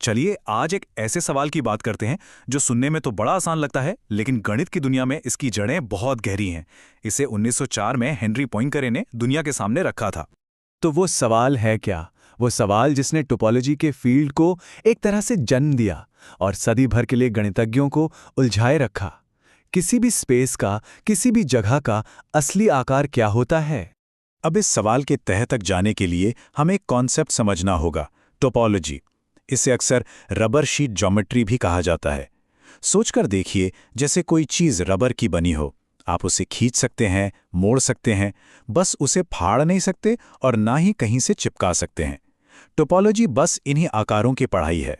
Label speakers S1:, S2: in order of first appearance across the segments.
S1: चलिए आज एक ऐसे सवाल की बात करते हैं जो सुनने में तो बड़ा आसान लगता है, लेकिन गणित की दुनिया में इसकी जड़ें बहुत गहरी हैं। इसे 1904 में हेनरी पॉइंकरे ने दुनिया के सामने रखा था।
S2: तो वो सवाल है क्या? वो सवाल जिसने टोपोलॉजी के फील्ड को एक तरह से जन्म दिया और सदी भर के लिए गणितज्ञों को उलझाए रखा। किसी भी स्पेस का, किसी भी जगह का असली आकार क्या होता है?
S1: अब इस सवाल के तह तक जाने के लिए हमें एक कॉन्सेप्ट समझना होगा, टोपोलॉजी। इसे अक्सर रबर शीट ज्योमेट्री भी कहा जाता है। सोचकर देखिए, जैसे कोई चीज़ रबर की बनी हो। आप उसे खींच सकते हैं, मोड़ सकते हैं, बस उसे फाड़ नहीं सकते और ना ही कहीं से चिपका सकते हैं। टोपोलॉजी बस इन्हीं आकारों की पढ़ाई है।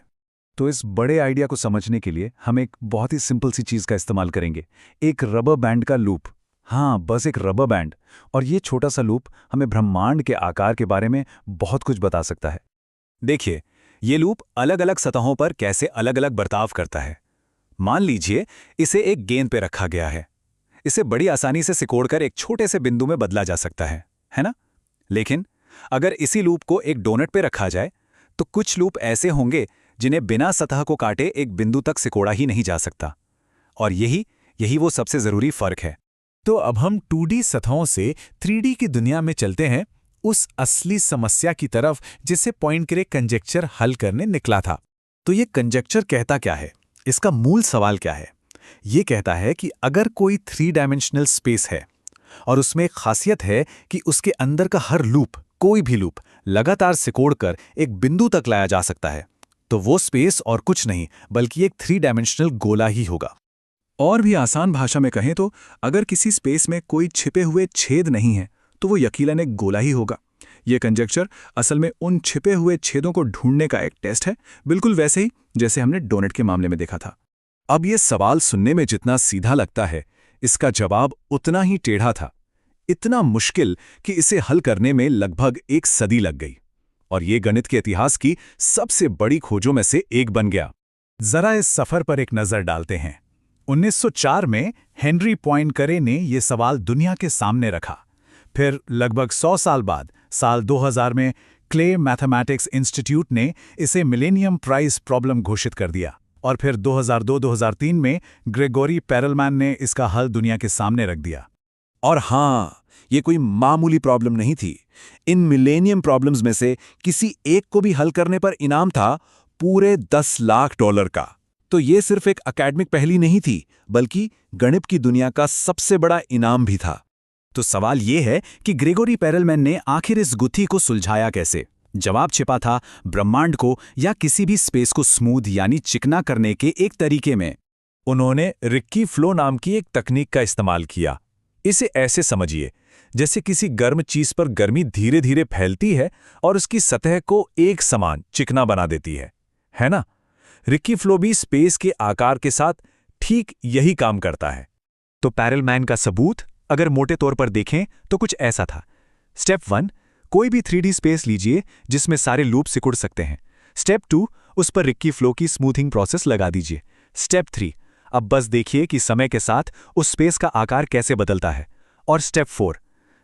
S2: तो इस बड़े आइडिया को समझने के लिए हम एक बहुत ही सिंपल सी चीज़ का इस्तेमाल करेंगे, एक रबर बैंड का लूप। हाँ, बस एक रबर बैंड। और ये छोटा सा लूप हमें ब्रह्मांड के आकार के बारे में बहुत कुछ बता सकता है।
S1: देखिए, ये लूप अलग अलग सतहों पर कैसे अलग अलग बर्ताव करता है। मान लीजिए इसे एक गेंद पे रखा गया है। इसे बड़ी आसानी से सिकोड़कर एक छोटे से बिंदु में बदला जा सकता है ना? लेकिन अगर इसी लूप को एक डोनट पे रखा जाए, तो कुछ लूप ऐसे होंगे जिन्हें बिना सतह को काटे एक बिंदु तक सिकोड़ा ही नहीं जा सकता। और यही वो सबसे जरूरी फर्क है।
S2: तो अब हम 2D सतहों से 3D की दुनिया में चलते हैं, उस असली समस्या की तरफ जिसे पॉइंकरे कंजेक्चर हल करने निकला था। तो ये कंजेक्चर कहता क्या है? इसका मूल सवाल क्या है? ये कहता है कि अगर कोई 3 डायमेंशनल स्पेस है और उसमें एक खासियत है कि उसके अंदर का हर लूप, कोई भी लूप, लगातार सिकोड़कर एक बिंदु तक लाया जा सकता है, तो वो स्पेस और कुछ नहीं बल्कि एक 3 डायमेंशनल गोला ही होगा।
S1: और भी आसान भाषा में कहें तो अगर किसी स्पेस में कोई छिपे हुए छेद नहीं है, तो वो यकीनन एक गोला ही होगा। ये कंजेक्चर असल में उन छिपे हुए छेदों को ढूंढने का एक टेस्ट है, बिल्कुल वैसे ही जैसे हमने डोनट के मामले में देखा था। अब ये सवाल सुनने में जितना सीधा लगता है, इसका जवाब उतना ही टेढ़ा था। इतना मुश्किल कि इसे हल करने में लगभग एक सदी लग गई, और ये गणित के इतिहास की सबसे बड़ी खोजों में से एक बन गया।
S2: जरा इस सफर पर एक नजर डालते हैं। 1904 में हेनरी पॉइंकरे ने यह सवाल दुनिया के सामने रखा। फिर लगभग 100 साल बाद साल 2000 में क्ले मैथमेटिक्स इंस्टीट्यूट ने इसे मिलेनियम प्राइज प्रॉब्लम घोषित कर दिया। और फिर 2002-2003 में ग्रेगोरी पेरलमैन ने इसका हल दुनिया के सामने रख दिया।
S3: और हाँ, ये कोई मामूली प्रॉब्लम नहीं थी। इन मिलेनियम प्रॉब्लम्स में से किसी एक को भी हल करने पर इनाम था पूरे $10 लाख का। तो ये सिर्फ एक एकेडमिक पहेली नहीं थी, बल्कि गणित की दुनिया का सबसे बड़ा इनाम भी था।
S1: तो सवाल ये है कि ग्रेगोरी पेरलमैन ने आखिर इस गुत्थी को सुलझाया कैसे? जवाब छिपा था ब्रह्मांड को या किसी भी स्पेस को स्मूथ यानी चिकना करने के एक तरीके में।
S2: उन्होंने रिक्की फ्लो नाम की एक तकनीक का इस्तेमाल किया। इसे ऐसे समझिए, जैसे किसी गर्म चीज पर गर्मी धीरे धीरे फैलती है और उसकी सतह को एक समान चिकना बना देती है ना? रिक्की फ्लो भी स्पेस के आकार के साथ ठीक यही काम करता है।
S1: तो पेरलमैन का सबूत अगर मोटे तौर पर देखें तो कुछ ऐसा था। स्टेप 1, कोई भी 3D स्पेस लीजिए जिसमें सारे लूप सिकुड़ सकते हैं। स्टेप 2, उस पर रिक्की फ्लो की स्मूथिंग प्रोसेस लगा दीजिए। स्टेप 3, अब बस देखिए कि समय के साथ उस स्पेस का आकार कैसे बदलता है। और स्टेप 4,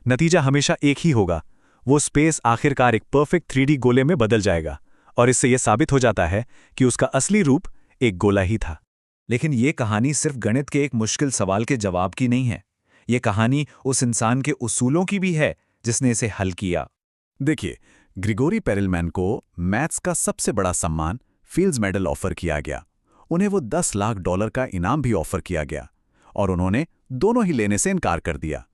S1: नतीजा हमेशा एक ही होगा, वो स्पेस आखिरकार एक परफेक्ट 3D गोले में बदल जाएगा। और इससे यह साबित हो जाता है कि उसका असली रूप एक गोला ही था।
S3: लेकिन ये कहानी सिर्फ गणित के एक मुश्किल सवाल के जवाब की नहीं है। ये कहानी उस इंसान के उसूलों की भी है जिसने इसे हल किया।
S2: देखिए, ग्रेगोरी पेरलमैन को मैथ्स का सबसे बड़ा सम्मान फील्ड्स मेडल ऑफर किया गया। उन्हें वो $10 लाख का इनाम भी ऑफर किया गया, और उन्होंने दोनों ही लेने से इनकार कर दिया।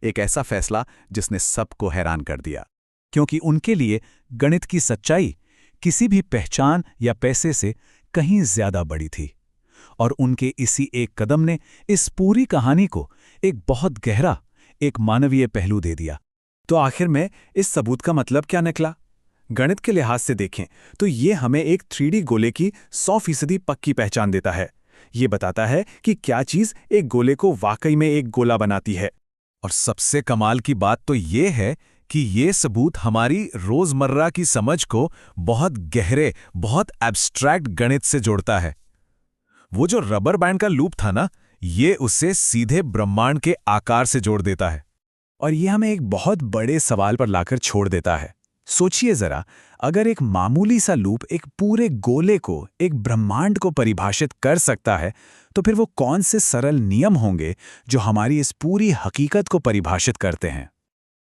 S2: एक ऐसा फैसला जिसने सबको हैरान कर दिया,
S1: क्योंकि उनके लिए गणित की सच्चाई किसी भी पहचान या पैसे से कहीं ज्यादा बड़ी थी। और उनके इसी एक कदम ने इस पूरी कहानी को एक बहुत गहरा, एक मानवीय पहलू दे दिया। तो आखिर में इस सबूत का मतलब क्या निकला? गणित के लिहाज से देखें तो ये हमें एक 3D गोले की 100% पक्की पहचान देता है। ये बताता है कि क्या चीज़ एक गोले को वाकई में एक गोला बनाती है।
S2: और सबसे कमाल की बात तो ये है कि ये सबूत हमारी रोजमर्रा की समझ को बहुत गहरे, बहुत एब्स्ट्रैक्ट गणित से जोड़ता है। वो जो रबर बैंड का लूप था ना, ये उसे सीधे ब्रह्मांड के आकार से जोड़ देता है।
S1: और ये हमें एक बहुत बड़े सवाल पर लाकर छोड़ देता है।
S2: सोचिए जरा, अगर एक मामूली सा लूप एक पूरे गोले को, एक ब्रह्मांड को परिभाषित कर सकता है, तो फिर वो कौन से सरल नियम होंगे जो हमारी इस पूरी हकीकत को परिभाषित करते हैं।